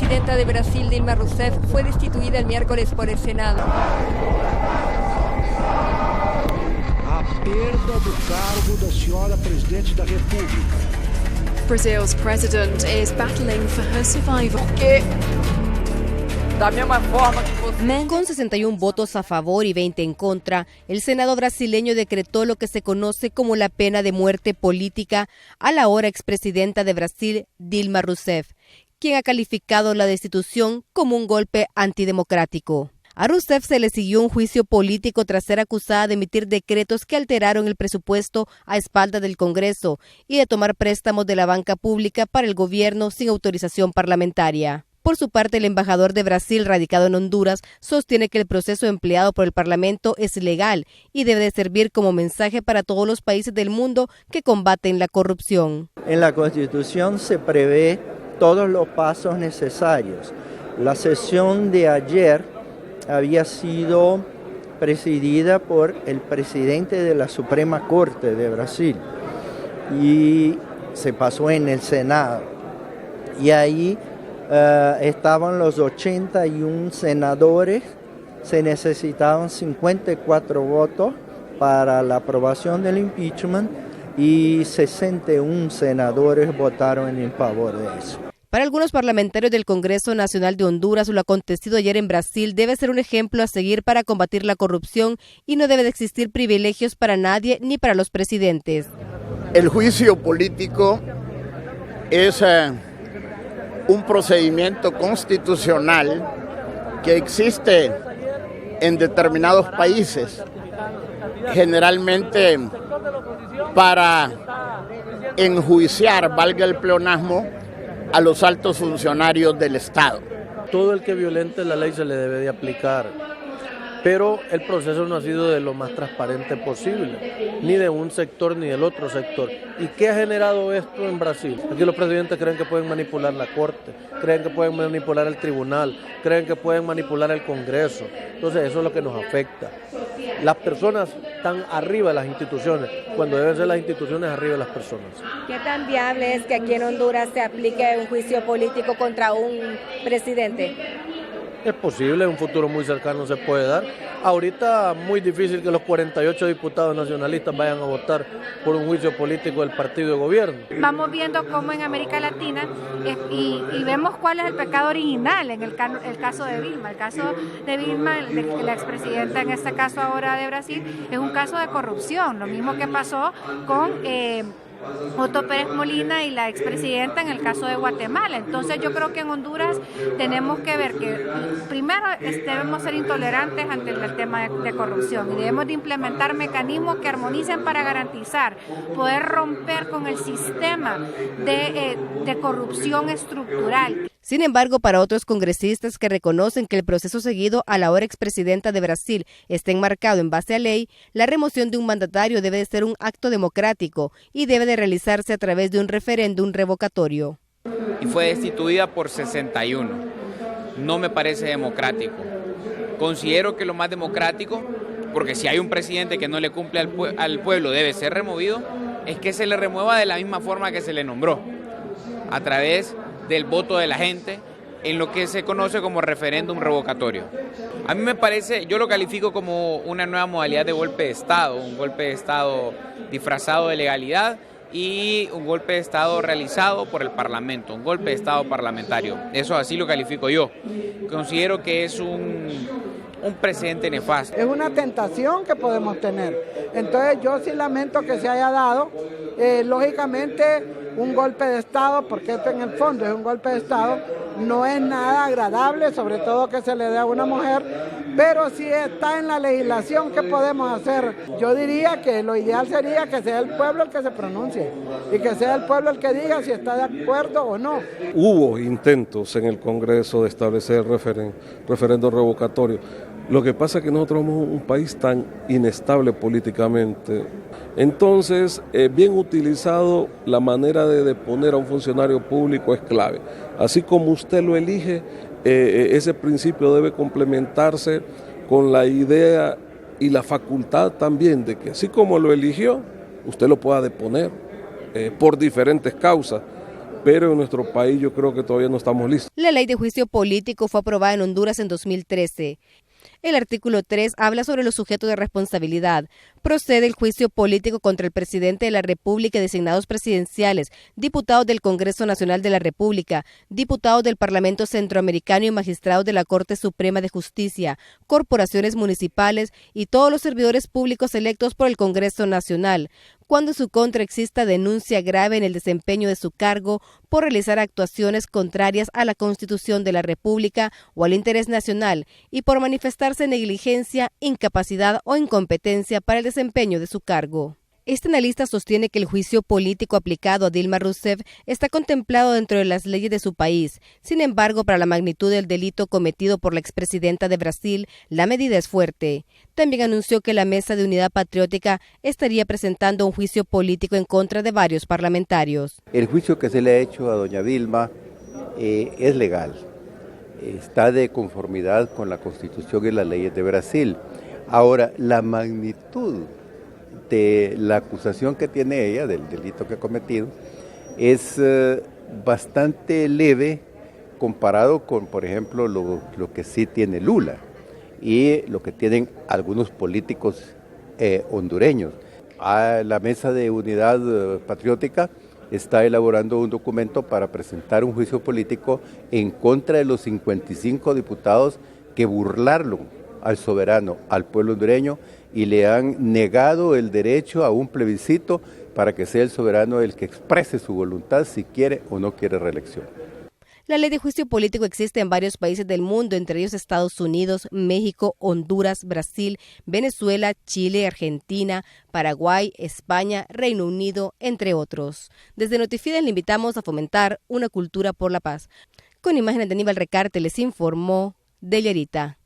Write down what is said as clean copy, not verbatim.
expresidenta de Brasil, Dilma Rousseff, fue destituida el miércoles por el Senado. A perda do cargo da senhora presidente da República. Brazil's president is battling for her survival. Con 61 votos a favor y 20 en contra, el Senado brasileño decretó lo que se conoce como la pena de muerte política a la ahora expresidenta de Brasil, Dilma Rousseff, quien ha calificado la destitución como un golpe antidemocrático. A Rousseff se le siguió un juicio político tras ser acusada de emitir decretos que alteraron el presupuesto a espaldas del Congreso y de tomar préstamos de la banca pública para el gobierno sin autorización parlamentaria. Por su parte, el embajador de Brasil radicado en Honduras sostiene que el proceso empleado por el Parlamento es legal y debe de servir como mensaje para todos los países del mundo que combaten la corrupción. En la Constitución se prevé todos los pasos necesarios. La sesión de ayer había sido presidida por el presidente de la Suprema Corte de Brasil y se pasó en el Senado. Y ahí estaban los 81 senadores, se necesitaban 54 votos para la aprobación del impeachment y 61 senadores votaron en favor de eso. Para algunos parlamentarios del Congreso Nacional de Honduras, lo acontecido ayer en Brasil debe ser un ejemplo a seguir para combatir la corrupción y no debe de existir privilegios para nadie ni para los presidentes. El juicio político es un procedimiento constitucional que existe en determinados países, generalmente para enjuiciar, valga el pleonasmo, a los altos funcionarios del Estado. Todo el que violente la ley se le debe de aplicar, pero el proceso no ha sido de lo más transparente posible, ni de un sector ni del otro sector. ¿Y qué ha generado esto en Brasil? Aquí los presidentes creen que pueden manipular la Corte, creen que pueden manipular el tribunal, creen que pueden manipular el Congreso. Entonces eso es lo que nos afecta. Las personas están arriba de las instituciones, cuando deben ser las instituciones arriba de las personas. ¿Qué tan viable es que aquí en Honduras se aplique un juicio político contra un presidente? Es posible, en un futuro muy cercano se puede dar. Ahorita muy difícil que los 48 diputados nacionalistas vayan a votar por un juicio político del partido de gobierno. Vamos viendo cómo en América Latina y vemos cuál es el pecado original en el caso de Dilma. El caso de Dilma, la expresidenta en este caso ahora de Brasil, es un caso de corrupción. Lo mismo que pasó con Otto Pérez Molina y la expresidenta en el caso de Guatemala. Entonces yo creo que en Honduras tenemos que ver que primero debemos ser intolerantes ante el tema de corrupción y debemos de implementar mecanismos que armonicen para garantizar poder romper con el sistema de corrupción estructural. Sin embargo, para otros congresistas que reconocen que el proceso seguido a la ahora expresidenta de Brasil está enmarcado en base a ley, la remoción de un mandatario debe de ser un acto democrático y debe de realizarse a través de un referéndum revocatorio. Y fue destituida por 61. No me parece democrático. Considero que lo más democrático, porque si hay un presidente que no le cumple al pueblo debe ser removido, es que se le remueva de la misma forma que se le nombró, a través del voto de la gente en lo que se conoce como referéndum revocatorio. A mí me parece, yo lo califico como una nueva modalidad de golpe de Estado, un golpe de Estado disfrazado de legalidad y un golpe de Estado realizado por el Parlamento, un golpe de Estado parlamentario. Eso así lo califico yo. Considero que es un precedente nefasto. Es una tentación que podemos tener. Entonces yo sí lamento que se haya dado, lógicamente, un golpe de Estado, porque esto en el fondo es un golpe de Estado, no es nada agradable, sobre todo que se le dé a una mujer, pero si está en la legislación, ¿qué podemos hacer? Yo diría que lo ideal sería que sea el pueblo el que se pronuncie y que sea el pueblo el que diga si está de acuerdo o no. Hubo intentos en el Congreso de establecer referéndum revocatorio. Lo que pasa es que nosotros somos un país tan inestable políticamente. Entonces, bien utilizado, la manera de deponer a un funcionario público es clave. Así como usted lo elige, ese principio debe complementarse con la idea y la facultad también de que así como lo eligió, usted lo pueda deponer por diferentes causas. pero en nuestro país yo creo que todavía no estamos listos. La ley de juicio político fue aprobada en Honduras en 2013. El artículo 3 habla sobre los sujetos de responsabilidad. Procede el juicio político contra el presidente de la República y designados presidenciales, diputados del Congreso Nacional de la República, diputados del Parlamento Centroamericano y magistrados de la Corte Suprema de Justicia, corporaciones municipales y todos los servidores públicos electos por el Congreso Nacional, cuando en su contra exista denuncia grave en el desempeño de su cargo por realizar actuaciones contrarias a la Constitución de la República o al interés nacional y por manifestarse negligencia, incapacidad o incompetencia para el desempeño de su cargo. Este analista sostiene que el juicio político aplicado a Dilma Rousseff está contemplado dentro de las leyes de su país. Sin embargo, para la magnitud del delito cometido por la expresidenta de Brasil, la medida es fuerte. También anunció que la Mesa de Unidad Patriótica estaría presentando un juicio político en contra de varios parlamentarios. El juicio que se le ha hecho a doña Dilma es legal, está de conformidad con la Constitución y las leyes de Brasil. Ahora, la magnitud de la acusación que tiene ella, del delito que ha cometido, es bastante leve comparado con, por ejemplo, lo que sí tiene Lula y lo que tienen algunos políticos hondureños. La Mesa de Unidad Patriótica está elaborando un documento para presentar un juicio político en contra de los 55 diputados que burlaron al soberano, al pueblo hondureño, y le han negado el derecho a un plebiscito para que sea el soberano el que exprese su voluntad si quiere o no quiere reelección. La ley de juicio político existe en varios países del mundo, entre ellos Estados Unidos, México, Honduras, Brasil, Venezuela, Chile, Argentina, Paraguay, España, Reino Unido, entre otros. Desde Notifides le invitamos a fomentar una cultura por la paz. Con imágenes de Aníbal Recarte les informó Deyarita.